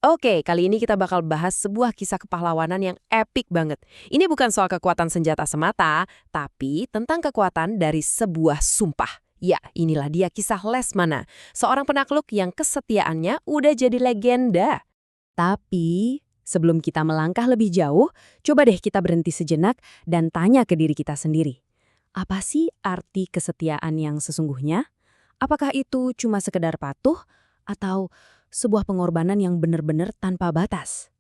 Oke, kali ini kita bakal bahas sebuah kisah kepahlawanan yang epik banget. Ini bukan soal kekuatan senjata semata, tapi tentang kekuatan dari sebuah sumpah. Ya, inilah dia kisah Lesmana, seorang penakluk yang kesetiaannya udah jadi legenda. Tapi, sebelum kita melangkah lebih jauh, coba deh kita berhenti sejenak dan tanya ke diri kita sendiri. Apa sih arti kesetiaan yang sesungguhnya? Apakah itu cuma sekedar patuh atau sebuah pengorbanan yang benar-benar tanpa batas?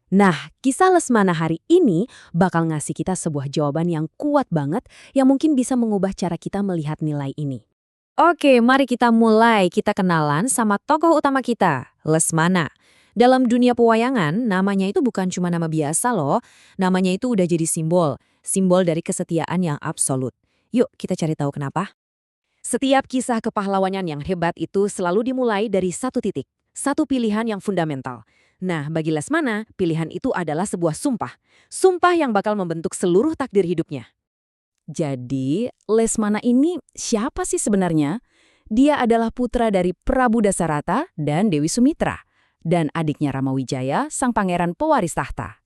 Nah, kisah Lesmana hari ini bakal ngasih kita sebuah jawaban yang kuat banget yang mungkin bisa mengubah cara kita melihat nilai ini. Oke, mari kita mulai. Kita kenalan sama tokoh utama kita, Lesmana. Dalam dunia pewayangan, namanya itu bukan cuma nama biasa loh. Namanya itu udah jadi simbol. Simbol dari kesetiaan yang absolut. Yuk, kita cari tahu kenapa. Setiap kisah kepahlawanan yang hebat itu selalu dimulai dari satu titik, satu pilihan yang fundamental. Nah, bagi Lesmana, pilihan itu adalah sebuah sumpah. Sumpah yang bakal membentuk seluruh takdir hidupnya. Jadi, Lesmana ini siapa sih sebenarnya? Dia adalah putra dari Prabu Dasarata dan Dewi Sumitra, dan adiknya Ramawijaya, sang pangeran pewaris tahta.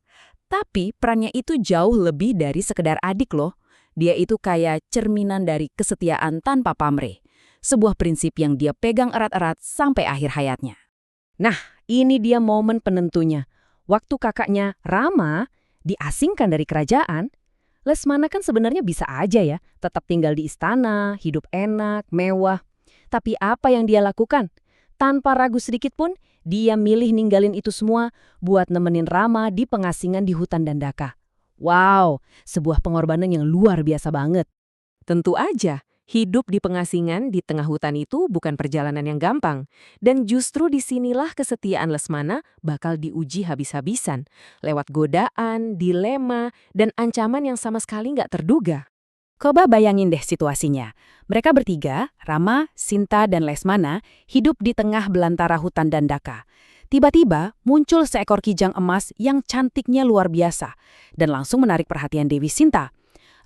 Tapi perannya itu jauh lebih dari sekedar adik loh. Dia itu kayak cerminan dari kesetiaan tanpa pamrih. Sebuah prinsip yang dia pegang erat-erat sampai akhir hayatnya. Nah, ini dia momen penentunya. Waktu kakaknya, Rama, diasingkan dari kerajaan, Lesmana kan sebenarnya bisa aja ya, tetap tinggal di istana, hidup enak, mewah. Tapi apa yang dia lakukan? Tanpa ragu sedikit pun, dia milih ninggalin itu semua buat nemenin Rama di pengasingan di hutan Dandaka. Wow, sebuah pengorbanan yang luar biasa banget. Tentu aja, hidup di pengasingan di tengah hutan itu bukan perjalanan yang gampang. Dan justru disinilah kesetiaan Lesmana bakal diuji habis-habisan, lewat godaan, dilema, dan ancaman yang sama sekali nggak terduga. Coba bayangin deh situasinya. Mereka bertiga, Rama, Sinta, dan Lesmana, hidup di tengah belantara hutan Dandaka. Tiba-tiba muncul seekor kijang emas yang cantiknya luar biasa dan langsung menarik perhatian Dewi Sinta.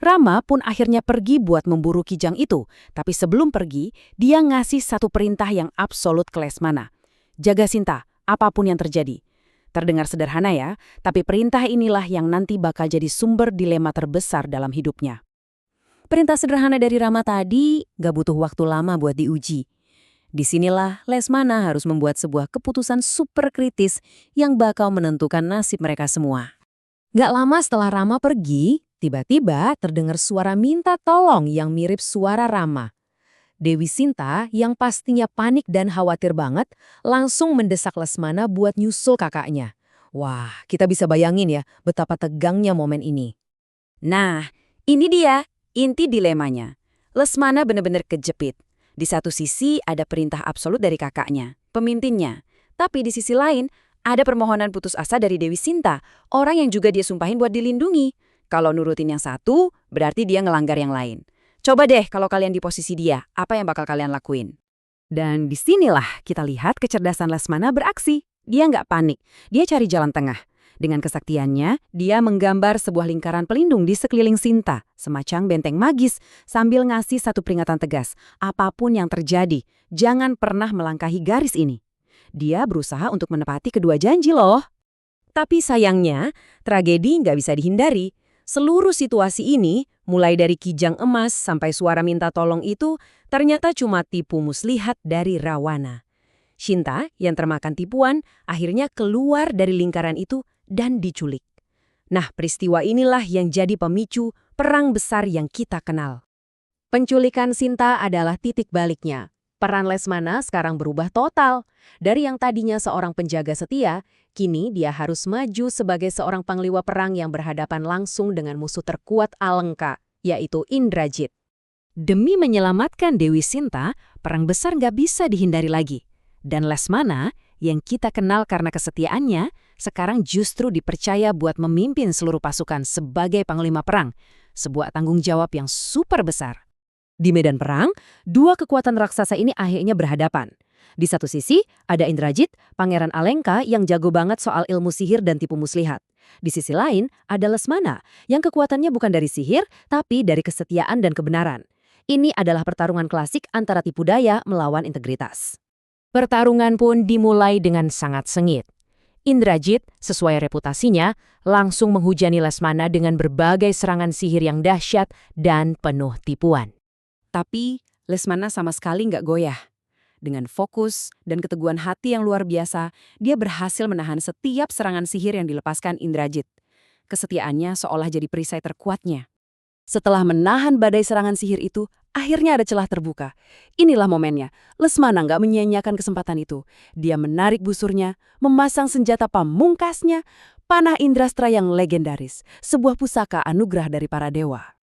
Rama pun akhirnya pergi buat memburu kijang itu, tapi sebelum pergi, dia ngasih satu perintah yang absolut ke Lesmana. Jaga Sinta, apapun yang terjadi. Terdengar sederhana ya, tapi perintah inilah yang nanti bakal jadi sumber dilema terbesar dalam hidupnya. Perintah sederhana dari Rama tadi gak butuh waktu lama buat diuji. Disinilah Lesmana harus membuat sebuah keputusan super kritis yang bakal menentukan nasib mereka semua. Gak lama setelah Rama pergi, tiba-tiba terdengar suara minta tolong yang mirip suara Rama. Dewi Sinta yang pastinya panik dan khawatir banget langsung mendesak Lesmana buat nyusul kakaknya. Wah, kita bisa bayangin ya betapa tegangnya momen ini. Nah, ini dia inti dilemanya. Lesmana benar-benar kejepit. Di satu sisi ada perintah absolut dari kakaknya, pemimpinnya. Tapi di sisi lain, ada permohonan putus asa dari Dewi Sinta, orang yang juga dia sumpahin buat dilindungi. Kalau nurutin yang satu, berarti dia ngelanggar yang lain. Coba deh kalau kalian di posisi dia, apa yang bakal kalian lakuin? Dan disinilah kita lihat kecerdasan Lesmana beraksi. Dia nggak panik, dia cari jalan tengah. Dengan kesaktiannya, dia menggambar sebuah lingkaran pelindung di sekeliling Sinta, semacam benteng magis, sambil ngasih satu peringatan tegas. Apapun yang terjadi, jangan pernah melangkahi garis ini. Dia berusaha untuk menepati kedua janji loh. Tapi sayangnya, tragedi nggak bisa dihindari. Seluruh situasi ini, mulai dari kijang emas sampai suara minta tolong itu, ternyata cuma tipu muslihat dari Rawana. Sinta yang termakan tipuan akhirnya keluar dari lingkaran itu dan diculik. Nah, peristiwa inilah yang jadi pemicu perang besar yang kita kenal. Penculikan Sinta adalah titik baliknya. Peran Lesmana sekarang berubah total. Dari yang tadinya seorang penjaga setia, kini dia harus maju sebagai seorang panglima perang yang berhadapan langsung dengan musuh terkuat Alengka, yaitu Indrajit. Demi menyelamatkan Dewi Sinta, perang besar nggak bisa dihindari lagi. Dan Lesmana, yang kita kenal karena kesetiaannya, sekarang justru dipercaya buat memimpin seluruh pasukan sebagai panglima perang. Sebuah tanggung jawab yang super besar. Di medan perang, dua kekuatan raksasa ini akhirnya berhadapan. Di satu sisi, ada Indrajit, pangeran Alengka yang jago banget soal ilmu sihir dan tipu muslihat. Di sisi lain, ada Lesmana, yang kekuatannya bukan dari sihir, tapi dari kesetiaan dan kebenaran. Ini adalah pertarungan klasik antara tipu daya melawan integritas. Pertarungan pun dimulai dengan sangat sengit. Indrajit, sesuai reputasinya, langsung menghujani Lesmana dengan berbagai serangan sihir yang dahsyat dan penuh tipuan. Tapi Lesmana sama sekali nggak goyah. Dengan fokus dan keteguhan hati yang luar biasa, dia berhasil menahan setiap serangan sihir yang dilepaskan Indrajit. Kesetiaannya seolah jadi perisai terkuatnya. Setelah menahan badai serangan sihir itu, akhirnya ada celah terbuka. Inilah momennya. Lesmana nggak menyia-nyiakan kesempatan itu. Dia menarik busurnya, memasang senjata pamungkasnya, panah Indrastra yang legendaris, sebuah pusaka anugerah dari para dewa.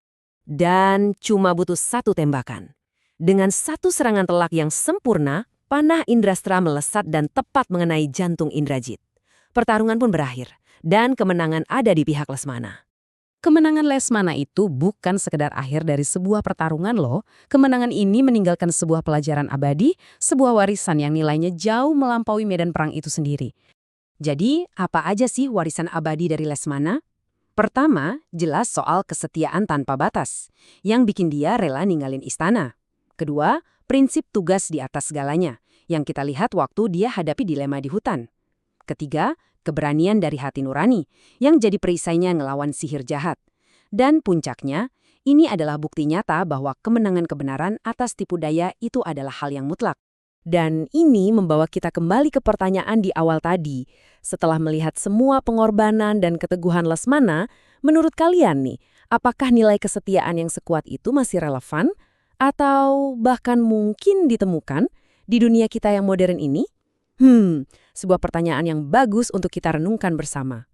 Dan cuma butuh satu tembakan. Dengan satu serangan telak yang sempurna, panah Indrastra melesat dan tepat mengenai jantung Indrajit. Pertarungan pun berakhir, dan kemenangan ada di pihak Lesmana. Kemenangan Lesmana itu bukan sekedar akhir dari sebuah pertarungan loh. Kemenangan ini meninggalkan sebuah pelajaran abadi, sebuah warisan yang nilainya jauh melampaui medan perang itu sendiri. Jadi, apa aja sih warisan abadi dari Lesmana? Pertama, jelas soal kesetiaan tanpa batas, yang bikin dia rela ninggalin istana. Kedua, prinsip tugas di atas segalanya, yang kita lihat waktu dia hadapi dilema di hutan. Ketiga, keberanian dari hati nurani, yang jadi perisainya ngelawan sihir jahat. Dan puncaknya, ini adalah bukti nyata bahwa kemenangan kebenaran atas tipu daya itu adalah hal yang mutlak. Dan ini membawa kita kembali ke pertanyaan di awal tadi. Setelah melihat semua pengorbanan dan keteguhan Lesmana, menurut kalian nih, apakah nilai kesetiaan yang sekuat itu masih relevan? Atau bahkan mungkin ditemukan di dunia kita yang modern ini? Sebuah pertanyaan yang bagus untuk kita renungkan bersama.